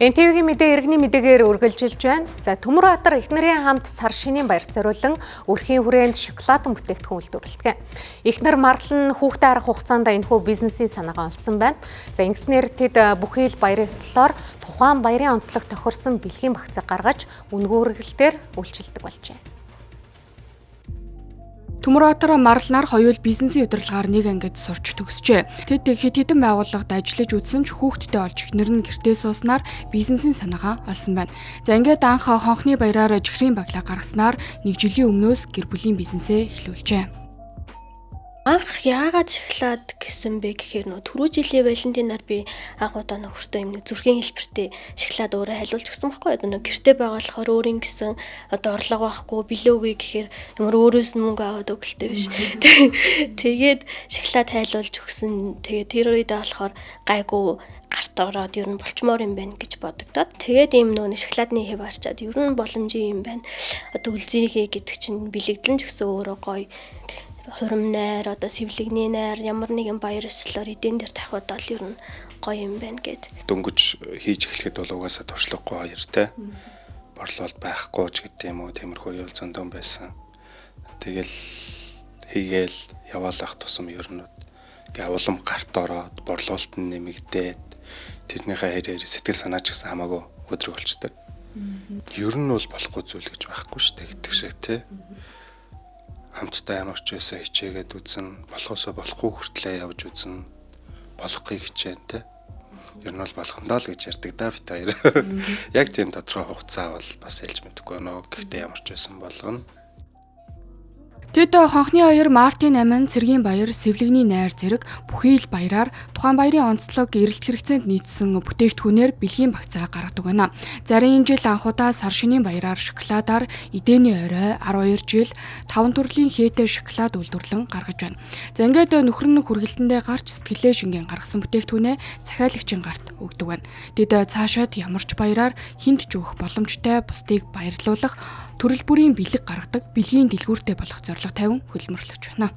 НТВ-ийн мэдээ иргэний мэдээгээр үргэлжилж байна. За Төмөрбаатар их нарын хамт сар шинийн баярт зориулан өрхийн хүрээнд шоколадын бүтээгдэхүүн үйлдвэрлэдэг. Их нар марлан хүүхдээ арах хугацаанд энэхүү бизнесийн санаагаа олсон байна. За ингэснээр тэд бүхий л баярын ёслолоор тухайн баярын онцлог тохирсон бэлгийн багцыг гаргаж үнгүүргэлтээр үйлчилдэг болжээ. Төмөрбаатар марлнаар хоёул бизнесийн удирдлагаар нэг ангид сурч төгсжээ. Тэд хэд хэдэн байгууллагад ажиллаж үзсэн ч хүүхдтэй олж ихнэр нь гэртээ сууснаар бизнесийн санаагаа олсон байна. За ингээд анх хонхны баяраар жихрийн баглаа гаргаснаар 1 жилийн өмнөөс гэр бүлийн бизнесээ эхлүүлжээ. Анх яагаад шоколад гэсэн бэ гэхээр түрүү жилийн Валентинаар би агуудаа нөхөртөө юм зүрхийн хэлбэртэй шоколад өөрөө хайлуулж гисэн байхгүй юу? Гэртээ байгаа болохоор өөрийн гэсэн орлого байхгүй билүүгүй гэхээр ямар өөрөөс нь мөнгө аваад өгөлтэй биш. Тэгээд шоколад хайлуулж өгсөн. Тэгээд тэр үедээ болохоор гайгүй гарт ороод ер нь болчмоор юм байна гэж бодогдоод тэгээд ийм нөө шоколадны хэв арчаад ер нь боломжийн юм байна. Одоо үлзийхээ гэдэг чинь бэлэгдлэн ч гэсэн өөрөө гоё хурим найр, одоо сэвлэгний найр, ямар нэгэн баяр ёслолоор эдэн дээр тавихад бол ер нь гоё юм байна гэд. Дөнгөж хийж эхлэхэд бол угаасаа туршлагагүй хоёртэй. Борлуулалт байхгүй ч гэдэг юм уу, тиймэрхүү юу зөндөн байсан. Тэгэл хийгээл яваалах тусам ер нь улам гарт ороод борлуулалт нь нэмэгдээд тэрнийхээ хэрээр сэтгэл санаа ч гэсэн хамаагүй өдрөг болчдөг. Ер нь бол болохгүй зүйл гэж байхгүй шүү дээ гэдэг шиг тий. Хамтдаа ямар ч байсан хичээгээд үзэн, болохоосоо болохгүй хүртлээ явж үзэн, болохгүй хичээн те. Ер нь бол болгондоо л гэж ярьдаг да бит хоёр. Яг тийм тодорхой хугацаа бол бас хэлж мэдгүй нөө. Гэхдээ ямар ч байсан болгоно. Тэд хонхны хоёр Мартин Амин, Цэргийн баяр, Сэвлэгний найр зэрэг бүхий л баяраар тухайн баярын онцлог эрэлт хэрэгцээнд нийцсэн бүтээгдэхүүнээр бэлгийн багцаа гаргадаг байна. Зарим жил анхудаа сар шинийн баяраар шоколадаар эдээний орой 12 жил 5 төрлийн хээтэй шоколад үйлдвэрлэн гаргаж байна. За ингээд нөхөр нь хүргэлтэндээ гарч сэтгэлээ шингэн гаргасан бүтээгдэхүүнээ захиалагчийн гарт өгдөг байна. Тэд цаашаад ямар ч баяраар хүнд ч өгөх боломжтой бусдыг баярлуулах төрөл бүрийн бэлэг гаргадаг бэлгийн дэлгүүртэй болох зорилго тавин хөдөлмөрлөж байна.